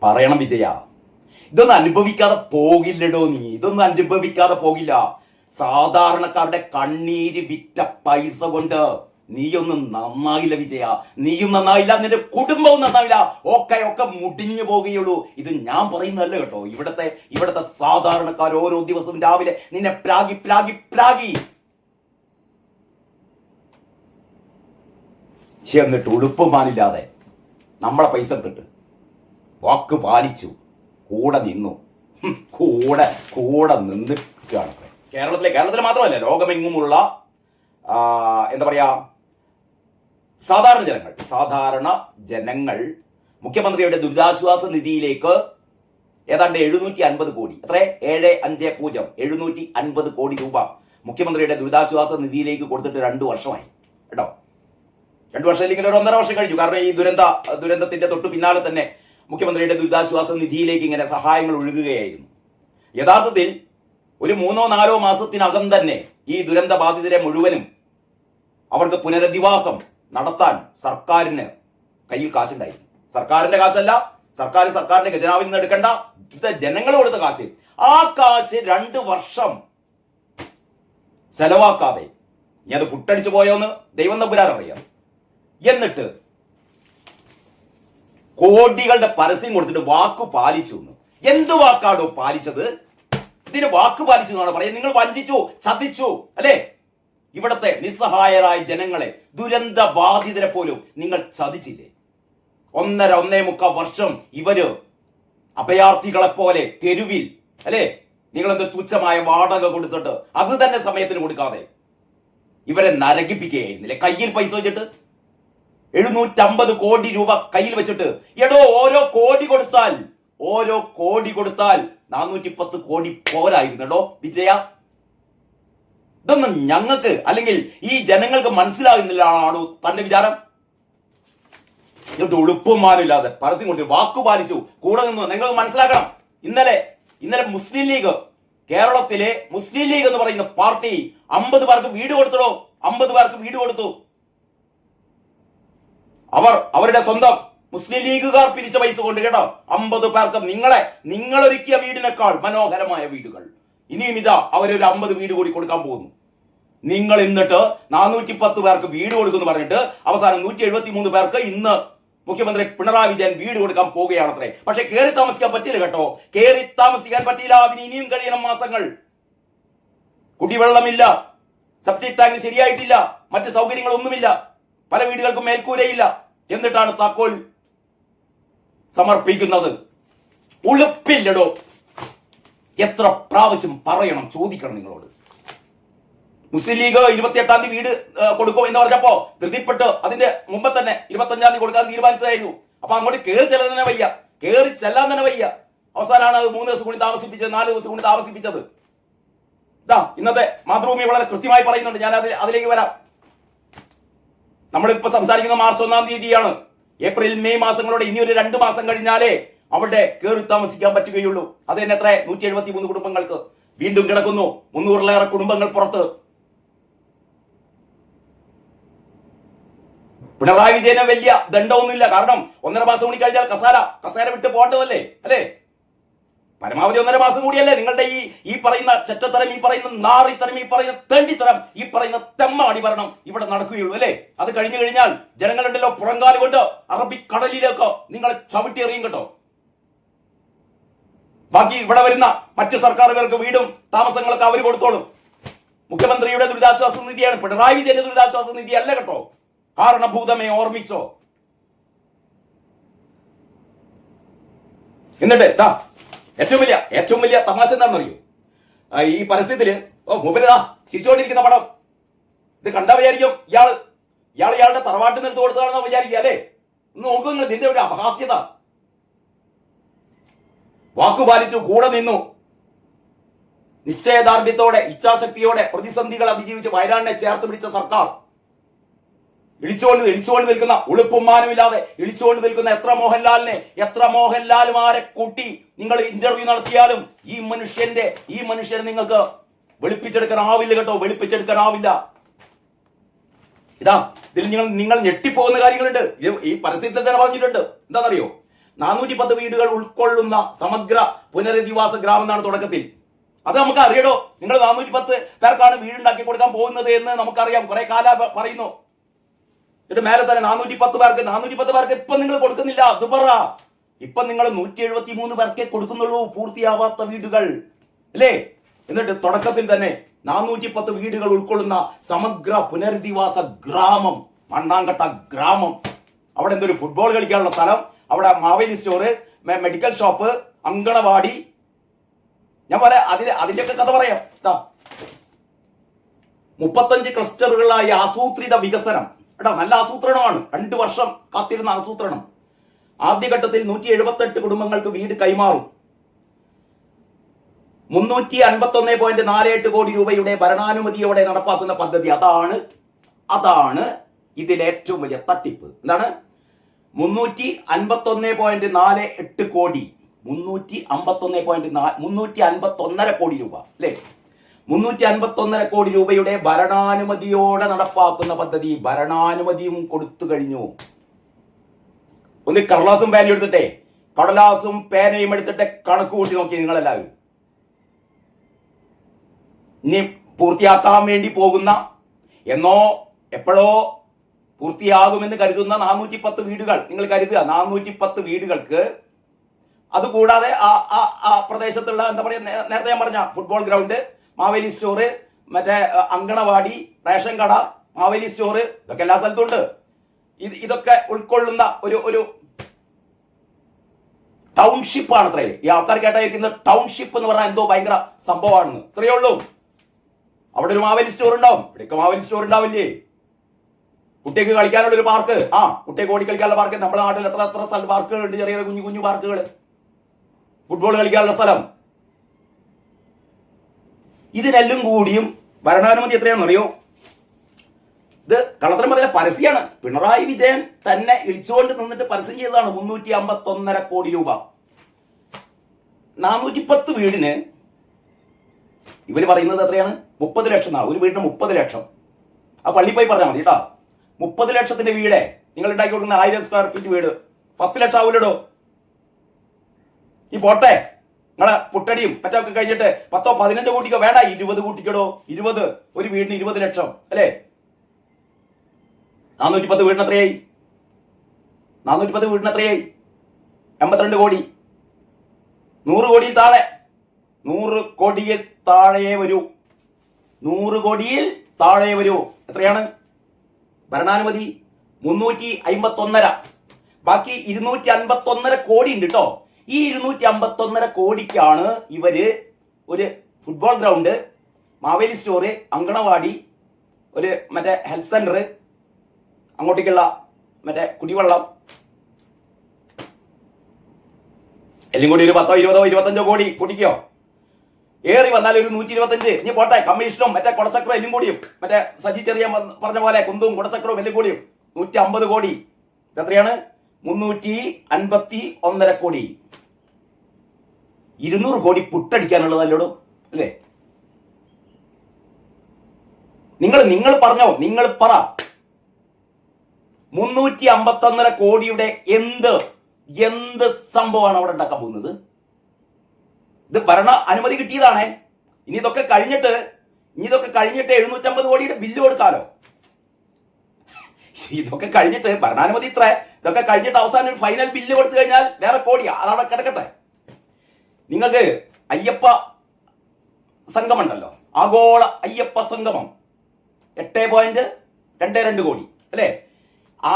പറയണം വിജയ, ഇതൊന്നും അനുഭവിക്കാതെ പോകില്ലടോ നീ. ഇതൊന്നും അനുഭവിക്കാതെ പോകില്ല. സാധാരണക്കാരുടെ കണ്ണീര് വിറ്റ പൈസ കൊണ്ട് നീയൊന്നും നന്നായില്ല വിജയ. നീയും നന്നായില്ല, നിന്റെ കുടുംബവും നന്നായില്ല. ഒക്കെ മുടിഞ്ഞു പോകുകയുള്ളൂ. ഇത് ഞാൻ പറയുന്നതല്ല കേട്ടോ. ഇവിടത്തെ സാധാരണക്കാർ ഓരോ ദിവസവും രാവിലെ നിന്നെ പ്രാഗി എന്നിട്ട് ഉടുപ്പുമാനില്ലാതെ നമ്മളെ പൈസ എടുത്തിട്ട് വാക്ക് പാലിച്ചു, കൂടെ നിന്നു. കൂടെ നിന്നിട്ടാണ് കേരളത്തിലെ മാത്രമല്ല, ലോകമെങ്ങുമുള്ള എന്താ പറയാ സാധാരണ ജനങ്ങൾ മുഖ്യമന്ത്രിയുടെ ദുരിതാശ്വാസ നിധിയിലേക്ക് ഏതാണ്ട് 750 കോടി, 750 750 കോടി രൂപ മുഖ്യമന്ത്രിയുടെ ദുരിതാശ്വാസ നിധിയിലേക്ക് കൊടുത്തിട്ട് 2 വർഷമായി കേട്ടോ. 2 വർഷം ഇല്ലെങ്കിൽ ഒരു 1.5 വർഷം കഴിഞ്ഞു. കാരണം ഈ ദുരന്തത്തിന്റെ തൊട്ട് പിന്നാലെ തന്നെ മുഖ്യമന്ത്രിയുടെ ദുരിതാശ്വാസ നിധിയിലേക്ക് ഇങ്ങനെ സഹായങ്ങൾ ഒഴുകുകയായിരുന്നു. യഥാർത്ഥത്തിൽ ഒരു 3-4 മാസത്തിനകം തന്നെ ഈ ദുരന്ത ബാധിതരെ മുഴുവനും അവർക്ക് പുനരധിവാസം നടത്താൻ സർക്കാരിന് കയ്യിൽ കാശുണ്ടായി. സർക്കാരിന്റെ കാശല്ല, സർക്കാരിന്റെ ഖജനാവിൽ നിന്ന് എടുക്കേണ്ട, ഇത് ജനങ്ങൾ കൊടുത്ത കാശ്. ആ കാശ് 2 വർഷം ചെലവാക്കാതെ ഇനി അത് പുട്ടടിച്ചു പോയോന്ന് ദൈവം തമ്പുരാൻ അറിയാം. എന്നിട്ട് കോടികളുടെ പരസ്യം കൊടുത്തിട്ട് വാക്കു പാലിച്ചു. എന്ത് വാക്കാണോ പാലിച്ചത്? ഇതിന് വാക്ക് പാലിച്ചു എന്നാണ് പറയുന്നത്. നിങ്ങൾ വഞ്ചിച്ചു, ചതിച്ചു അല്ലേ? ഇവിടത്തെ നിസ്സഹായരായ ജനങ്ങളെ, ദുരന്ത ബാധിതരെ പോലും നിങ്ങൾ ചതിച്ചില്ലേ? 1.5 വർഷം ഇവര് അഭയാർത്ഥികളെ പോലെ തെരുവിൽ അല്ലേ? നിങ്ങളെന്ത് തുച്ഛമായ വാടക കൊടുത്തിട്ട് അത് തന്നെ സമയത്തിന് കൊടുക്കാതെ ഇവരെ നരകിപ്പിക്കുകയായിരുന്നില്ലേ? കയ്യിൽ പൈസ വെച്ചിട്ട് 750 കോടി രൂപ കയ്യിൽ വെച്ചിട്ട്, ഓരോ കോടി കൊടുത്താൽ 410 കോടി പോരായിരുന്നോ വിജയ? ഇതൊന്നും ഞങ്ങൾക്ക് അല്ലെങ്കിൽ ഈ ജനങ്ങൾക്ക് മനസ്സിലാകുന്നില്ലാണോ തന്റെ വിചാരം? ഉളുപ്പുമാരില്ലാതെ പരസ്യം കൊടുത്തു, വാക്കു പാലിച്ചു, കൂടെ നിന്നു. നിങ്ങൾ മനസ്സിലാക്കണം, ഇന്നലെ മുസ്ലിം ലീഗ്, കേരളത്തിലെ മുസ്ലിം ലീഗ് എന്ന് പറയുന്ന പാർട്ടി 50 പേർക്ക് വീട് കൊടുത്തോ. 50 പേർക്ക് വീട് കൊടുത്തു. അവരുടെ സ്വന്തം മുസ്ലിം ലീഗുകാർ പിരിച്ച പൈസ കൊണ്ട് കേട്ടോ. 50 പേർക്ക് നിങ്ങളൊരുക്കിയ വീടിനേക്കാൾ മനോഹരമായ വീടുകൾ. ഇനിയും ഇതാ അവരൊരു 50 വീട് കൂടി കൊടുക്കാൻ പോകുന്നു. നിങ്ങൾ എന്നിട്ട് 410 പേർക്ക് വീട് കൊടുക്കുമെന്ന് പറഞ്ഞിട്ട് അവസാനം 173 പേർക്ക് ഇന്ന് മുഖ്യമന്ത്രി പിണറായി വിജയൻ വീട് കൊടുക്കാൻ പോവുകയാണത്രേ. പക്ഷെ കയറി താമസിക്കാൻ പറ്റില്ല കേട്ടോ. കയറി താമസിക്കാൻ പറ്റില്ല. അതിന് ഇനിയും കഴിയണം മാസങ്ങൾ. കുടിവെള്ളമില്ല, സെപ്റ്റിക് ടാങ്ക് ശരിയായിട്ടില്ല, മറ്റ് സൗകര്യങ്ങളൊന്നുമില്ല, പല വീടുകൾക്കും മേൽക്കൂരയില്ല. എന്നിട്ടാണ് താക്കോൽ സമർപ്പിക്കുന്നത്. ഉളുപ്പില്ലടോ. എത്ര പ്രാവശ്യം പറയണം, ചോദിക്കണം നിങ്ങളോട്. മുസ്ലിം ലീഗ് 28-ാം തീയതി വീട് കൊടുക്കും എന്ന് പറഞ്ഞപ്പോ ധൃതിപ്പെട്ട് അതിന്റെ മുമ്പ് തന്നെ 25-ാം തീയതി കൊടുക്കാൻ തീരുമാനിച്ചതായിരുന്നു. അപ്പൊ അങ്ങോട്ട് കയറി ചെല്ലാൻ തന്നെ വയ്യ. അവസാനമാണ് 3 ദിവസം കൂടി താമസിപ്പിച്ചത്, 4 ദിവസം കൂടി താമസിപ്പിച്ചത്. ഇന്നത്തെ മാതൃഭൂമി വളരെ കൃത്യമായി പറയുന്നുണ്ട്. ഞാൻ അതിലേക്ക് വരാം. നമ്മളിപ്പോ സംസാരിക്കുന്ന മാർച്ച് 1-ാം തീയതിയാണ്. ഏപ്രിൽ മെയ് മാസങ്ങളോടെ ഇനി ഒരു 2 മാസം കഴിഞ്ഞാലേ അവിടെ കയറി താമസിക്കാൻ പറ്റുകയുള്ളൂ. അത് തന്നെ 173 കുടുംബങ്ങൾക്ക് വീണ്ടും കിടക്കുന്നു. 300-ലേറെ കുടുംബങ്ങൾ പുറത്ത്. പിണറായി വിജയന് വലിയ ദണ്ഡമൊന്നുമില്ല. കാരണം 1.5 മാസം കൂടി കഴിഞ്ഞാൽ കസേര വിട്ട് പോകേണ്ടതല്ലേ അല്ലേ? പരമാവധി 1.5 മാസം കൂടിയല്ലേ. നിങ്ങളുടെ ഈ പറയുന്ന ചെറ്റത്തരം, ഈ പറയുന്ന നാറിത്തരം, ഈ പറയുന്ന തെണ്ടിത്തരം, ഈ പറയുന്ന തെമ്മാടി ഭരണം ഇവിടെ നടക്കുകയുള്ളൂ അല്ലേ? അത് കഴിഞ്ഞു കഴിഞ്ഞാൽ ജനങ്ങളുണ്ടല്ലോ പുറങ്കാല് കൊണ്ട് അറബിക്കടലിലേക്ക് നിങ്ങളെ ചവിട്ടി എറിയും കേട്ടോ. ബാക്കി ഇവിടെ വരുന്ന മറ്റ് സർക്കാരുകൾക്ക് വീടും താമസങ്ങളൊക്കെ അവർ കൊടുത്തോളും. മുഖ്യമന്ത്രിയുടെ ദുരിതാശ്വാസ നിധിയാണ്, പിണറായി വിജയന്റെ ദുരിതാശ്വാസ നിധി അല്ല കേട്ടോ. കാരണഭൂതമേ ഓർമ്മിച്ചോ. എന്നിട്ട് ഏറ്റവും വലിയ തമാശ എന്താണെന്നറിയോ? ഈ പരസ്യത്തില് മൂപ്പരതാ ചിരിച്ചുകൊണ്ടിരിക്കുന്ന പടം. ഇത് കണ്ടാ വിചാരിക്കും ഇയാളുടെ തറവാട്ടിൽ നിന്ന് എടുത്ത് കൊടുത്തതാണെന്ന് വിചാരിക്കുക അല്ലേ? നോക്കുക ഇതിന്റെ ഒരു അപഹാസ്യത. വാക്കുപാലിച്ചു, കൂടെ നിന്നു. നിശ്ചയദാർഢ്യത്തോടെ, ഇച്ഛാശക്തിയോടെ പ്രതിസന്ധികൾ അതിജീവിച്ച് വയനാടിനെ ചേർത്ത് പിടിച്ച സർക്കാർ ഇളിച്ചുകൊണ്ട് നിൽക്കുന്ന, ഉളുപ്പുമാനുമില്ലാതെ ഇളിച്ചുകൊണ്ട് നിൽക്കുന്ന എത്ര മോഹൻലാലുമാരെ കൂട്ടി നിങ്ങൾ ഇന്റർവ്യൂ നടത്തിയാലും ഈ മനുഷ്യനെ നിങ്ങൾക്ക് വെളുപ്പിച്ചെടുക്കാനാവില്ല കേട്ടോ. വെളുപ്പിച്ചെടുക്കാനാവില്ല. ഇതിൽ നിങ്ങൾ ഞെട്ടിപ്പോകുന്ന കാര്യങ്ങളുണ്ട്. ഈ പരസ്യത്തിൽ തന്നെ പറഞ്ഞിട്ടുണ്ട്. എന്താണെന്നറിയോ? 410 വീടുകൾ ഉൾക്കൊള്ളുന്ന സമഗ്ര പുനരധിവാസ ഗ്രാമം എന്നാണ് തുടക്കത്തിൽ. അത് നമുക്ക് അറിയടോ. നിങ്ങൾ 410 പേർക്കാണ് വീടുണ്ടാക്കി കൊടുക്കാൻ പോകുന്നത് എന്ന് നമുക്കറിയാം. കുറെ കാലം പറയുന്നു. ഇതിന്റെ മേലെ തന്നെ 410 പേർക്ക് ഇപ്പൊ നിങ്ങൾ കൊടുക്കുന്നില്ല. അത് പറ. ഇപ്പൊ നിങ്ങൾ 173 പേർക്കേ കൊടുക്കുന്നുള്ളൂ പൂർത്തിയാവാത്ത വീടുകൾ, അല്ലേ? എന്നിട്ട് തുടക്കത്തിൽ തന്നെ 410 വീടുകൾ ഉൾക്കൊള്ളുന്ന സമഗ്ര പുനരധിവാസ ഗ്രാമം, മണ്ണാങ്കട്ട ഗ്രാമം. അവിടെ എന്തൊരു ഫുട്ബോൾ കളിക്കാനുള്ള സ്ഥലം, അവിടെ Maveli store, medical shop, anganwadi. ഞാൻ പറയാം, അതിന്റെയൊക്കെ കഥ പറയാം. 35 ക്ലസ്റ്ററുകളായി ആസൂത്രിത വികസനം. കേട്ടോ, നല്ല ആസൂത്രണമാണ്. 2 വർഷം കാത്തിരുന്ന ആസൂത്രണം. ആദ്യഘട്ടത്തിൽ 178 കുടുംബങ്ങൾക്ക് വീട് കൈമാറും. 351.48 കോടി രൂപയുടെ ഭരണാനുമതിയോടെ നടപ്പാക്കുന്ന പദ്ധതി. അതാണ് ഇതിലെ ഏറ്റവും വലിയ തട്ടിപ്പ്. എന്താണ്? 351.48 കോടി, 351.1 കോടി രൂപ, അല്ലേ? 351 കോടി രൂപയുടെ ഭരണാനുമതിയോടെ നടപ്പാക്കുന്ന പദ്ധതി. ഭരണാനുമതിയും കൊടുത്തു കഴിഞ്ഞു. ഒന്ന് കടലാസും പേനയും എടുത്തിട്ടെ, കടലാസും പേനയും എടുത്തിട്ട് കണക്ക് കൂട്ടി നോക്കി നിങ്ങളെല്ലാവരും. ഇനി പൂർത്തിയാക്കാൻ വേണ്ടി പോകുന്ന, എന്നോ എപ്പോഴോ പൂർത്തിയാകുമെന്ന് കരുതുന്ന 410 വീടുകൾ നിങ്ങൾ കരുതുക. 410 വീടുകൾക്ക്, അതുകൂടാതെ ആ പ്രദേശത്തുള്ള എന്താ പറയുക, നേരത്തെ ഞാൻ പറഞ്ഞ ഫുട്ബോൾ ഗ്രൗണ്ട്, മാവേലി സ്റ്റോറ്, മറ്റേ അങ്കണവാടി, റേഷൻ കട, മാവേലി സ്റ്റോറ്, ഇതൊക്കെ എല്ലാ സ്ഥലത്തും ഉണ്ട്. ഇതൊക്കെ ഉൾക്കൊള്ളുന്ന ഒരു ടൗൺഷിപ്പ് ആണ്. അത്രേ ഈ ആൾക്കാർ കേട്ടായിരിക്കുന്നത്. ടൗൺഷിപ്പ് എന്ന് പറഞ്ഞാൽ എന്തോ ഭയങ്കര സംഭവമാണെന്ന്. ഇത്രയേ ഉള്ളൂ. അവിടെ ഒരു മാവേലി സ്റ്റോർ ഉണ്ടാവും, ഇവിടെയൊക്കെ മാവേലി സ്റ്റോർ ഉണ്ടാവില്ലേ? കുട്ടിക്ക് കളിക്കാനുള്ള ഒരു പാർക്ക്, കുട്ടിക്ക് ഓടി കളിക്കാനുള്ള പാർക്ക്. നമ്മുടെ നാട്ടിൽ എത്ര സ്ഥലം പാർക്കുകളുണ്ട്, ചെറിയ കുഞ്ഞു പാർക്കുകൾ, ഫുട്ബോൾ കളിക്കാനുള്ള സ്ഥലം. ഇതിനെല്ലാം കൂടിയും ഭരണാനുമതി എത്രയാണെന്ന് അറിയോ? ഇത് കള്ളത്തരം പറഞ്ഞ പരസ്യമാണ്. പിണറായി വിജയൻ തന്നെ ഇളിച്ചുകൊണ്ട് നിന്നിട്ട് പരസ്യം ചെയ്തതാണ്. 351.5 കോടി രൂപ. 410 വീടിന് ഇവര് പറയുന്നത് എത്രയാണ്? 30 ലക്ഷം. ഒരു വീടിന് 30 ലക്ഷം. ആ പള്ളി പോയി പറഞ്ഞാൽ മതി കേട്ടോ. 30 ലക്ഷത്തിന്റെ വീട് നിങ്ങൾ ഉണ്ടാക്കി കൊടുക്കുന്ന 1000 സ്ക്വയർ ഫീറ്റ് വീട് 10 ലക്ഷം ആവൂലോ. ഈ പോട്ടെ, നിങ്ങളെ പുട്ടടിയും മറ്റൊക്കെ കഴിഞ്ഞിട്ട് 10-15 കോടിക്കോ വേണ്ട, 20 കൂട്ടിക്കടോ. 20 ഒരു വീടിന് 20 ലക്ഷം, അല്ലേ? 410 വീടിന് എത്രയായി? 410 വീടിന് എത്രയായി? 82 കോടി. 100 കോടിയിൽ താഴെ, 100 കോടിയിൽ താഴെ വരൂ. 100 കോടിയിൽ താഴെ വരൂ. എത്രയാണ് ഭരണാനുമതി? 351.5. ബാക്കി 251.5 കോടി ഉണ്ട് കേട്ടോ. ഈ 251.5 കോടിക്കാണ് ഇവര് ഒരു football ground, Maveli store, anganwadi, ഒരു മറ്റേ ഹെൽത്ത് സെന്റർ, അങ്ങോട്ടേക്കുള്ള മറ്റേ കുടിവെള്ളം, എല്ലാം കൂടി ഒരു 10, 20, 25 കോടി കൂട്ടിക്കോ. ഏറി വന്നാൽ ഒരു 125. ഇനി പോട്ടെ, കമ്മീഷനും മറ്റേ കുടച്ചക്രവും എല്ലാം കൂടിയും, മറ്റേ സജി ചെറിയ പറഞ്ഞ പോലെ കുന്തും കുടച്ചക്രവും എല്ലാം കൂടിയും 150 കോടി. എത്രയാണ്? 351.5 കോടി. 200 കോടി പുട്ടടിക്കാനുള്ളതല്ലോടോ, അല്ലേ? നിങ്ങൾ പറഞ്ഞോ, നിങ്ങൾ പറ. 351.5 കോടിയുടെ എന്ത് സംഭവമാണ് അവിടെ ഉണ്ടാക്കാൻ പോകുന്നത്? ഇത് ഭരണ അനുമതി കിട്ടിയതാണേ. ഇനി ഇതൊക്കെ കഴിഞ്ഞിട്ട് 750 കോടിയുടെ ബില്ല് കൊടുക്കാലോ. ഇതൊക്കെ കഴിഞ്ഞിട്ട് ഭരണാനുമതി ഇതൊക്കെ കഴിഞ്ഞിട്ട് അവസാനം ഒരു ഫൈനൽ ബില്ല് കൊടുത്തു കഴിഞ്ഞാൽ വേറെ കോടി അതവിടെ കിടക്കട്ടെ. നിങ്ങൾക്ക് അയ്യപ്പ സംഗമമുണ്ടല്ലോ, ആഗോള അയ്യപ്പ സംഗമം 8.22 കോടി, അല്ലേ?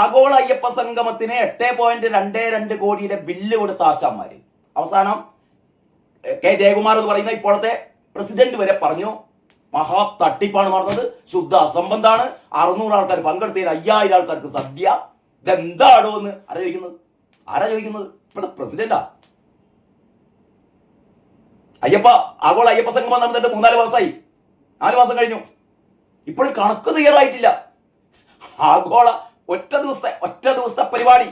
ആഗോള അയ്യപ്പ സംഗമത്തിന് 8.22 കോടിയുടെ ബില്ല് കൊടുത്ത ആശാന്മാര് അവസാനം കെ ജയകുമാർ എന്ന് പറയുന്ന ഇപ്പോഴത്തെ പ്രസിഡന്റ് വരെ പറഞ്ഞു മഹാ തട്ടിപ്പാണ് നടന്നത്, ശുദ്ധ അസംബന്ധാണ്. 600 ആൾക്കാർ പങ്കെടുത്തതിന് 5000 ആൾക്കാർക്ക് സദ്യ. ഇതെന്താണോ എന്ന് ആരാ ചോദിക്കുന്നത്? ഇപ്പോഴത്തെ പ്രസിഡന്റാ. ആഗോള അയ്യപ്പ സംഗമം നടന്നിട്ട് 3-4 മാസമായി, 4 മാസം കഴിഞ്ഞു. ഇപ്പോഴും കണക്ക് തയ്യാറായിട്ടില്ല. ആഗോള ഒറ്റ ദിവസത്തെ പരിപാടി.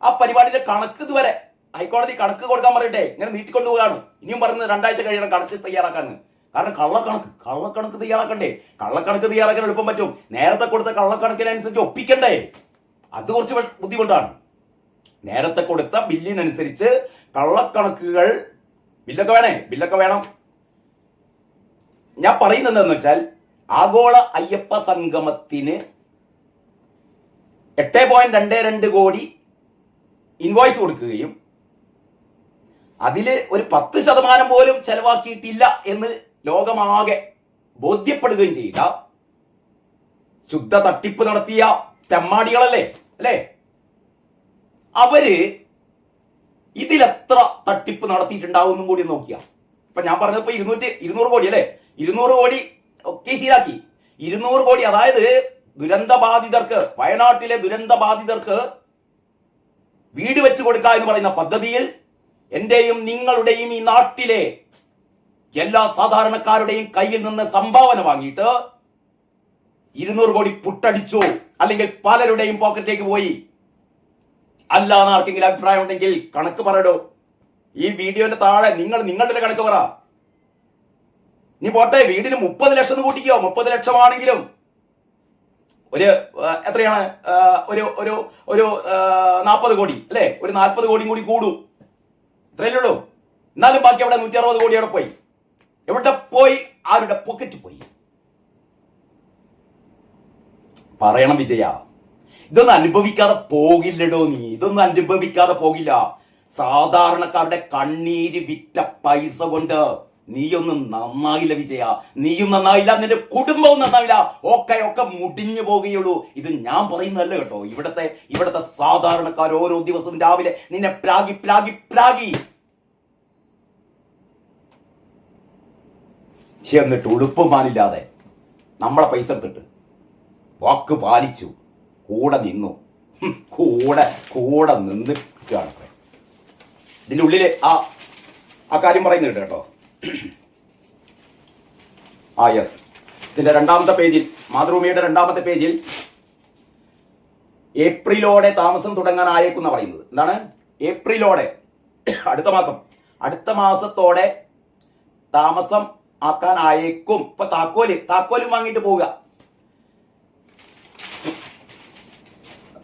ആ പരിപാടിയുടെ കണക്ക് ഇതുവരെ ഹൈക്കോടതി കണക്ക് കൊടുക്കാൻ പറയട്ടെ, ഇങ്ങനെ നീട്ടിക്കൊണ്ടുപോകാണ്. ഇനിയും പറയുന്നത് 2 ആഴ്ച കഴിയണം കണക്ക് തയ്യാറാക്കാന്ന്. കാരണം കള്ളക്കണക്ക് തയ്യാറാക്കണ്ടേ? കള്ളക്കണക്ക് തയ്യാറാക്കാൻ എളുപ്പം പറ്റും. നേരത്തെ കൊടുത്ത കള്ളക്കണക്കിനനുസരിച്ച് ഒപ്പിക്കണ്ടേ? അത് കുറച്ച് ബുദ്ധിമുട്ടാണ്. നേരത്തെ കൊടുത്ത ബില്ലിനനുസരിച്ച് കള്ളക്കണക്കുകൾ ബില്ലൊക്കെ വേണം. ഞാൻ പറയുന്നത് എന്താണെന്ന് വെച്ചാൽ ആഗോള അയ്യപ്പ സംഗമത്തിന് 8.22 കോടി ഇൻവോയ്സ് കൊടുക്കുകയും അതിൽ ഒരു 10% പോലും ചെലവാക്കിയിട്ടില്ല എന്ന് ലോകമാകെ ബോധ്യപ്പെടുകയും ചെയ്ത ശുദ്ധ തട്ടിപ്പ് നടത്തിയ തെമ്മാടികളല്ലേ അല്ലേ? അവര് ഇതിലെത്ര തട്ടിപ്പ് നടത്തിയിട്ടുണ്ടാവും കൂടി നോക്കിയ. ഇപ്പൊ ഞാൻ പറഞ്ഞപ്പോ 200 കോടി അല്ലേ? 200 കോടി ഒക്കെ ശരിയാക്കി. 200 കോടി, അതായത് ദുരന്തബാധിതർക്ക്, വയനാട്ടിലെ ദുരന്തബാധിതർക്ക് വീട് വെച്ച് കൊടുക്കുക എന്ന് പറയുന്ന പദ്ധതിയിൽ എന്റെയും നിങ്ങളുടെയും ഈ നാട്ടിലെ എല്ലാ സാധാരണക്കാരുടെയും കയ്യിൽ നിന്ന് സംഭാവന വാങ്ങിയിട്ട് 200 കോടി പുട്ടടിച്ചു. അല്ലെങ്കിൽ പലരുടെയും പോക്കറ്റിലേക്ക് പോയി. അല്ലാന്ന് ആർക്കെങ്കിലും അഭിപ്രായം ഉണ്ടെങ്കിൽ കണക്ക് പറയടോ. ഈ വീഡിയോന്റെ താഴെ നിങ്ങളുടെ കണക്ക് പറ. നീ പോട്ടെ, വീടിന് 30 ലക്ഷം കൂട്ടിക്കോ. 30 ലക്ഷമാണെങ്കിലും ഒരു എത്രയാണ്? ഒരു 40 കോടി അല്ലേ? ഒരു 40 കോടിയും കൂടി കൂടും. ഇത്രയല്ലേ ഉള്ളൂ. എന്നാലും ബാക്കി അവിടെ 160 കോടി അവിടെ പോയി. എവിടെ പോയി? ആരുടെ പോക്കറ്റ് പോയി? പറയണം വിജയ. ഇതൊന്നും അനുഭവിക്കാതെ പോകില്ലടോ നീ. ഇതൊന്നും അനുഭവിക്കാതെ പോകില്ല. സാധാരണക്കാരുടെ കണ്ണീര് വിറ്റ പൈസ കൊണ്ട് നീയൊന്നും നന്നായില്ല വിജയ. നീയും നന്നായില്ല, നിന്റെ കുടുംബവും നന്നാവില്ല. ഒക്കെ മുടിഞ്ഞു പോകുകയുള്ളൂ. ഇത് ഞാൻ പറയുന്നതല്ല കേട്ടോ. ഇവിടത്തെ സാധാരണക്കാർ ഓരോ ദിവസവും രാവിലെ നിന്നെ പ്രാഗി എന്നിട്ട് ഉളുപ്പുമാനില്ലാതെ നമ്മളെ പൈസ എടുത്തിട്ട് വാക്ക് പാലിച്ചു, കൂടെ നിന്നു. കൂടെ നിന്നിട്ടാണ് ഇതിൻ്റെ ഉള്ളില് ആ കാര്യം പറയുന്നുണ്ട് കേട്ടോ. യെസ്, ഇതിന്റെ 2ാമത്തെ പേജിൽ, മാതൃഭൂമിയുടെ 2ാമത്തെ പേജിൽ ഏപ്രിലോടെ താമസം തുടങ്ങാനായേക്കുന്ന പറയുന്നത് എന്താണ്? ഏപ്രിലോടെ, അടുത്ത മാസത്തോടെ താമസം ആക്കാൻ അയക്കും. ഇപ്പൊ താക്കോലും വാങ്ങിയിട്ട് പോവുക.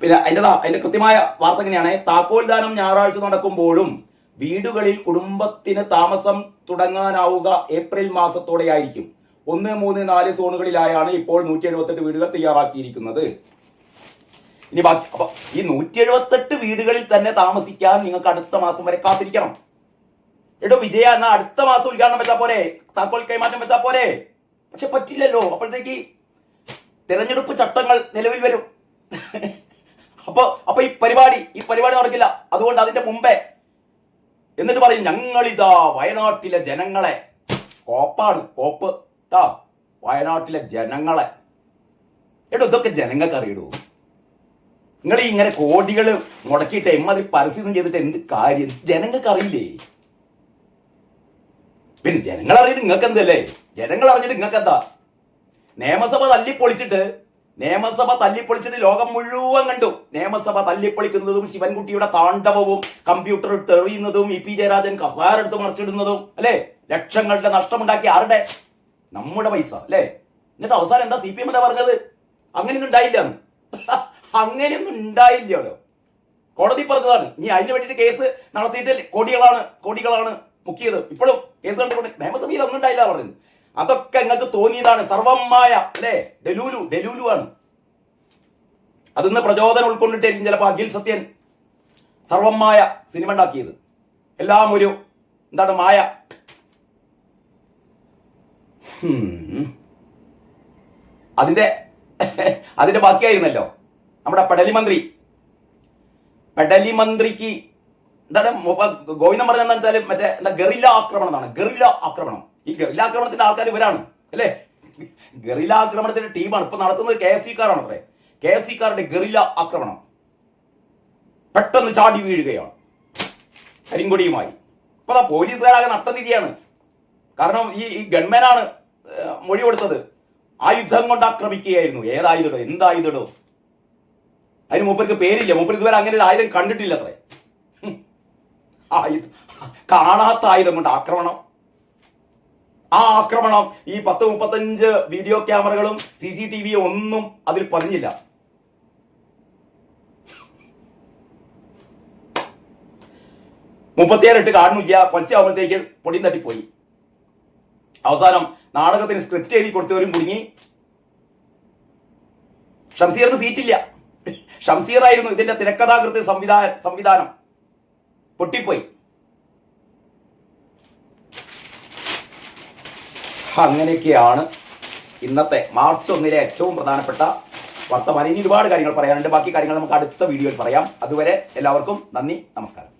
പിന്നെ അതിന്റെ കൃത്യമായ വാർത്ത എങ്ങനെയാണ്? താക്കോൽ ദാനം ഞായറാഴ്ച നടക്കുമ്പോഴും വീടുകളിൽ കുടുംബത്തിന് താമസം തുടങ്ങാനാവുക ഏപ്രിൽ മാസത്തോടെയായിരിക്കും. 1, 3, 4 സോണുകളിലായാണ് ഇപ്പോൾ 178 വീടുകൾ തയ്യാറാക്കിയിരിക്കുന്നത്. ഇനി ബാക്കി അപ്പൊ ഈ 178 വീടുകളിൽ തന്നെ താമസിക്കാൻ നിങ്ങൾക്ക് അടുത്ത മാസം വരെ കാത്തിരിക്കണം. എടോ വിജയ, എന്നാ അടുത്ത മാസം ഉദ്ഘാടനം വെച്ചാൽ പോരെ? താക്കോൽ കൈമാറ്റം വെച്ചാൽ പോരെ? പക്ഷെ പറ്റില്ലല്ലോ. അപ്പോഴത്തേക്ക് തെരഞ്ഞെടുപ്പ് ചട്ടങ്ങൾ നിലവിൽ വരും. അപ്പൊ ഈ പരിപാടി നടക്കില്ല. അതുകൊണ്ട് അതിന്റെ മുമ്പേ എന്നിട്ട് പറയും, ഞങ്ങളിതാ വയനാട്ടിലെ ജനങ്ങളെ, കോപ്പ് വയനാട്ടിലെ ജനങ്ങളെ. എടോ ഇതൊക്കെ ജനങ്ങൾക്ക് അറിയിടൂ. നിങ്ങൾ ഇങ്ങനെ കോടികൾ മുടക്കിയിട്ട് എമ്മാതിരി പരസ്യം ചെയ്തിട്ട് എന്ത് കാര്യം? ജനങ്ങൾക്ക് അറിയില്ലേ? പിന്നെ ജനങ്ങൾ അറിയുന്നത് നിങ്ങൾക്ക് എന്തല്ലേ? ജനങ്ങൾ അറിഞ്ഞിട്ട് നിങ്ങൾക്ക് എന്താ? നിയമസഭ തല്ലിപ്പൊളിച്ചിട്ട് ലോകം മുഴുവൻ കണ്ടു. നിയമസഭ തല്ലിപ്പൊളിക്കുന്നതും ശിവൻകുട്ടിയുടെ താണ്ഡവവും കമ്പ്യൂട്ടർ തെറിയുന്നതും ഇ പി ജയരാജൻ കസാരെടുത്ത് മറിച്ചിടുന്നതും അല്ലേ? ലക്ഷങ്ങളുടെ നഷ്ടമുണ്ടാക്കി. ആരുടെ? നമ്മുടെ പൈസ അല്ലേ? എന്നിട്ട് അവസാനം എന്താ CPM എന്താ പറഞ്ഞത്? അങ്ങനെയൊന്നും ഉണ്ടായില്ലല്ലോ. കോടതി പറഞ്ഞതാണ്. ഇനി അതിന് വേണ്ടിയിട്ട് കേസ് നടത്തിയിട്ട് കോടികളാണ് മുക്കിയത്. ഇപ്പോഴും കേസ് കണ്ടുകൊണ്ട് നിയമസഭയിൽ ഒന്നും ഉണ്ടായില്ല പറയുന്നത്. അതൊക്കെ നിങ്ങൾക്ക് തോന്നിയതാണ്. സർവമായ അല്ലേ? ഡെലൂലു ആണ്. അതിന്ന് പ്രചോദനം ഉൾക്കൊണ്ടിട്ടായിരിക്കും ചിലപ്പോൾ അഖിൽ സത്യൻ സർവമായ സിനിമ ഉണ്ടാക്കിയത്. എല്ലാം ഒരു മായ. അതിന്റെ ബാക്കിയായിരുന്നല്ലോ നമ്മുടെ പെടലി മന്ത്രിക്ക് എന്താണ് ഗോവിന്ദൻ പറഞ്ഞ എന്താ വെച്ചാൽ മറ്റേ ഗറില്ല ആക്രമണം എന്നാണ്. ഗറില്ല ആക്രമണം. ഈ ഗറില്ല ആക്രമണത്തിന്റെ ആൾക്കാർ ഇവരാണ് അല്ലേ? ഗറില്ല ആക്രമണത്തിന്റെ ടീമാണ് ഇപ്പൊ നടത്തുന്നത്. KSCക്കാരാണ് അത്രേ. KSCക്കാരുടെ ഗറില്ല ആക്രമണം പെട്ടെന്ന് ചാടി വീഴുകയാണ് കരിങ്കൊടിയുമായി. ഇപ്പൊ പോലീസുകാരാകെ നട്ടനിരിയാണ്. കാരണം ഈ ഗൺമാനാണ് മൊഴി കൊടുത്തത്. ആയുധം കൊണ്ട് ആക്രമിക്കുകയായിരുന്നു. ഏതായുധടോ? എന്തായുധടോ? അതിന് മൂപ്പർക്ക് പേരില്ല. മൂപ്പർ ഇതുവരെ അങ്ങനെ ഒരു ആയുധം കണ്ടിട്ടില്ല അത്രേ. കാണാത്ത ആയുധം കൊണ്ട് ആക്രമണം. ആ ആക്രമണം ഈ 10-35 വീഡിയോ ക്യാമറകളും CCTV ഒന്നും അതിൽ പതിഞ്ഞില്ല. 37 കാണുന്നില്ല, കൊച്ചാകുമ്പോഴത്തേക്ക് പൊടിയും തട്ടിപ്പോയി. അവസാനം നാടകത്തിന് സ്ക്രിപ്റ്റ് എഴുതി കൊടുത്തവരും കുടുങ്ങി. ഷംസീറിന് സീറ്റില്ല. ഷംസീറായിരുന്നു ഇതിന്റെ തിരക്കഥാകൃത്ത് സംവിധാനം. പൊട്ടിപ്പോയി. അങ്ങനെയൊക്കെയാണ് ഇന്നത്തെ മാർച്ച് 1 ഏറ്റവും പ്രധാനപ്പെട്ട വർത്തമാനം. ഇനി ഒരുപാട് കാര്യങ്ങൾ പറയാനുണ്ട്. ബാക്കി കാര്യങ്ങൾ നമുക്ക് അടുത്ത വീഡിയോയിൽ പറയാം. അതുവരെ എല്ലാവർക്കും നന്ദി, നമസ്കാരം.